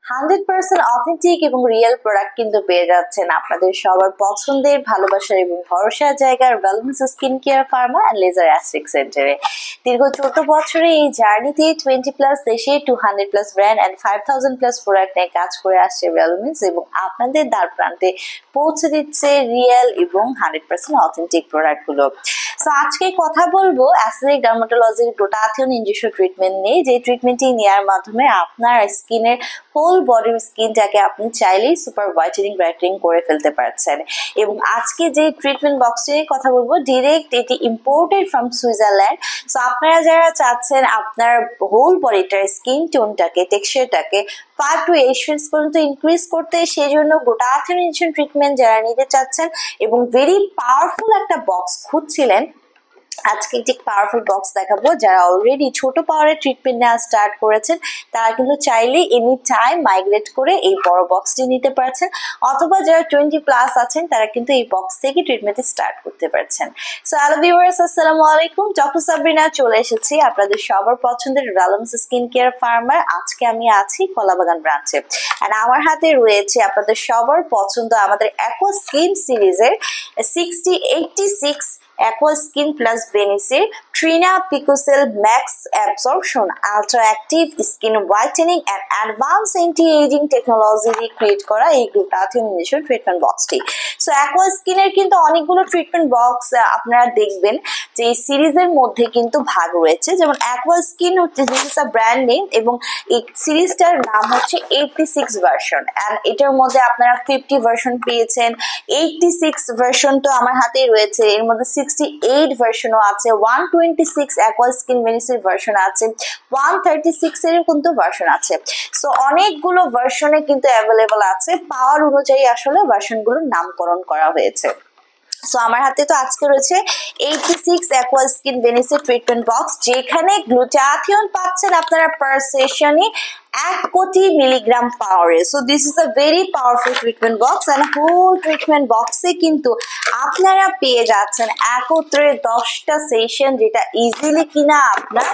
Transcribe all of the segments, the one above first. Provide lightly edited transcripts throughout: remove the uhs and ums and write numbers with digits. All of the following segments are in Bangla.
100% অথেন্টিক এবং রিয়েল প্রোডাক্ট কিন্তু পেয়ে যাচ্ছেন আপনাদের সবার পছন্দের ভালোবাসার এবং ভরসার জায়গার wellness skin care pharma and laser aesthetic সেন্টারে। দীর্ঘ 14 বছরে এই জার্নিতে 20+ দেশে 200+ ব্র্যান্ড অ্যান্ড 5000+ প্রোডাক্ট নিয়ে কাজ করে আসছে ওয়েলনেস এবং আপনাদের দ্বার প্রান্তে পৌঁছে দিচ্ছে রিয়েল এবং 100% অথেন্টিক প্রোডাক্টগুলো। সো আজকে কথা বলবো অ্যাসথেটিক ডার্মাটোলজির গ্লুটাথিয়ন ইনজেকশন ট্রিটমেন্ট নিয়ে, যে ট্রিটমেন্টটি নেওয়ার মাধ্যমে আপনার স্কিনের হোল বডির স্কিনটাকে আপনি চাইলেই সুপার হোয়াইটেনিং ব্রাইটেনিং করে ফেলতে পারছেন। এবং আজকে যে ট্রিটমেন্ট বক্সটি নিয়ে কথা বলবো, ডিরেক্ট এটি ইম্পোর্টেড ফ্রম সুইজারল্যান্ড। সো আপনারা যারা চাচ্ছেন আপনার হোল বডিটার স্কিন টোনটাকে, টেক্সচারটাকে 5 to 8 shades পর্যন্ত ইনক্রিজ করতে, সেই জন্য গ্লুটাথিয়ন ইনজেকশন ট্রিটমেন্ট যারা নিতে চাচ্ছেন এবং ভেরি পাওয়ারফুল একটা বক্স খুঁজছিলেন, আজকে একটি পাওয়ারফুল বক্স দেখাবো। যারা অলরেডি ছোট পাওয়ারের ট্রিটমেন্ট নেওয়া স্টার্ট করেছেন তারা কিন্তু চাইলে এনি টাইম মাইগ্রেট করে এই বড় বক্সটি নিতে পারছেন, অথবা যারা 20+ আছেন তারা কিন্তু এই বক্স থেকে ট্রিটমেন্টে স্টার্ট করতে পারছেন। সো হ্যালো ভিউয়ার্স, আসসালামু আলাইকুম। ডক্টর সাবরিনা চলে এসেছি আপনাদের সবার পছন্দের ওয়েলনেস স্কিন কেয়ার ফার্মার। আজকে আমি আছি কলাবাগান ব্রাঞ্চে, আর আমার হাতে রয়েছে আপনাদের সবার পছন্দ আমাদের অ্যাকোয়া স্কিন সিরিজের 6086 অ্যাকোয়া স্কিন প্লাস বেনিসির ট্রিনা picocell max absorption ultra active skin whitening and advance anti ageing technology দিয়ে ক্রিয়েট করা এই গ্লুটাথিয়ন ইনজেকশন ট্রিটমেন্ট বক্সটি। সো অ্যাকোয়া স্কিনের কিন্তু অনেকগুলো ট্রিটমেন্ট বক্স আপনারা দেখবেন যে এই সিরিজের মধ্যে কিন্তু ভাগ রয়েছে, যেমন অ্যাকোয়া স্কিন হচ্ছে ব্র্যান্ড নেম এবং এই সিরিজটার নাম হচ্ছে 86 ভার্সন, অ্যান্ড এটার মধ্যে আপনারা 50 ভার্সন পেয়েছেন। 86 ভার্সন তো আমার হাতেই রয়েছে, এর মধ্যে 68 ভার্সনও আছে, 126 অ্যাকোয়া স্কিন বেনিসির ভার্সন আছে, 136 এর কিন্তু ভার্সন আছে। সো অনেকগুলো ভার্সনে কিন্তু অ্যাভেলেবল আছে, পাওয়ার অনুযায়ী আসলে ভার্সনগুলোর নামকরণ করা হয়েছে। সো আমার হাতে তো আজকে রয়েছে 86 অ্যাকোয়া স্কিন বেনিসির ট্রিটমেন্ট বক্স, যেখানে গ্লুটাথিয়ন পাচ্ছেন আপনারা পার সেশনে 1 কোটি মিলিগ্রাম পাওয়ারে। So this is a very powerful treatment box, and whole treatment বক্সে কিন্তু আপনারা পেয়ে যাচ্ছেন একত্রে 10টা সেশন, যেটা ইজিলি কিনা আপনার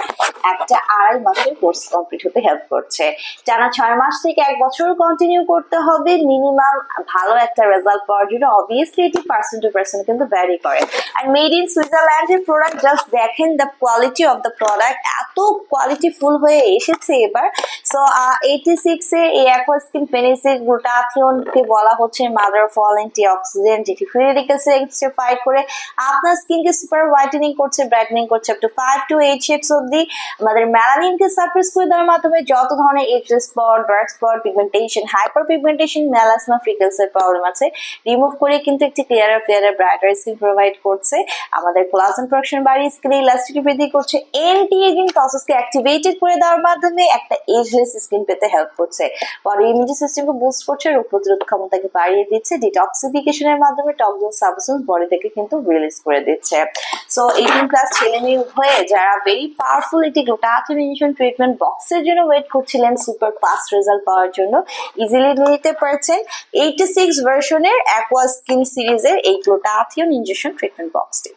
একটা 2.5 মাসের কোর্স কমপ্লিট হতে হেল্প করছে। টানা 6 মাস থেকে 1 বছর কন্টিনিউ করতে হবে মিনিমাম ভালো একটা রেজাল্ট পাওয়ার জন্য। অবভিয়াসলি এটি পার্সন টু পার্সন কিন্তু ভ্যারি করে। আর মেড ইন সুইজারল্যান্ডের প্রোডাক্ট, জাস্ট দেখেন the quality of the product, এত কোয়ালিটিফুল হয়ে এসেছে এবার। সো 86 এর এই অ্যাকোয়া স্কিন বেনিসির গ্লুটাথিয়নকে বলা হচ্ছে মাদার অফ অল অ্যান্টিঅক্সিডেন্ট, যেটি ফ্রি রেডিকেলস এগেইনস্টে ফাইট করে আপনার স্কিনকে সুপার হোয়াইটেনিং করছে, ব্রাইটেনিং করছে আপ টু 5 to 8 শেডস অবধি। আমাদের মেলানিনকে সাপ্রেস করে দেওয়ার মাধ্যমে যত ধরনের age spot, dark spot, pigmentation, hyper pigmentation, melasma, ফ্রিকেলসের প্রবলেম আছে রিমুভ করে কিন্তু একটি ক্লিয়ার ব্রাইটার স্কিন প্রোভাইড করছে। আমাদের কোলাজেন প্রোডাকশন বাড়িয়ে স্কিনে ইলাস্টিসিটি বৃদ্ধি করছে, অ্যান্টি এজিং প্রসেসকে অ্যাক্টিভেটেড করে দেওয়ার মাধ্যমে একটা এজলেস স্কিন পেতে হেল্প করছে। বডি ইমিউনিটি সিস্টেমকে বুস্ট করছে, রোগ প্রতিরোধ ক্ষমতাকে বাড়িয়ে দিচ্ছে, ডিটক্সিফিকেশনের মাধ্যমে টক্সিন সাবস্টেন্স বডি থেকে কিন্তু রিলিজ করে দিচ্ছে। সো 18+ ছেলে মেয়ে উভয়ে যারা ভেরি পাওয়ারফুল একটি গ্লুটাথিয়ন ইনজেকশন ট্রিটমেন্ট বক্সের জন্য ওয়েট করছিলেন সুপার ফাস্ট রেজাল্ট পাওয়ার জন্য, ইজিলি নিতে পারছেন 86 ভার্সনের অ্যাকোয়া স্কিন সিরিজের এই গ্লুটাথিয়ন ইনজেকশন ট্রিটমেন্ট বক্সটি।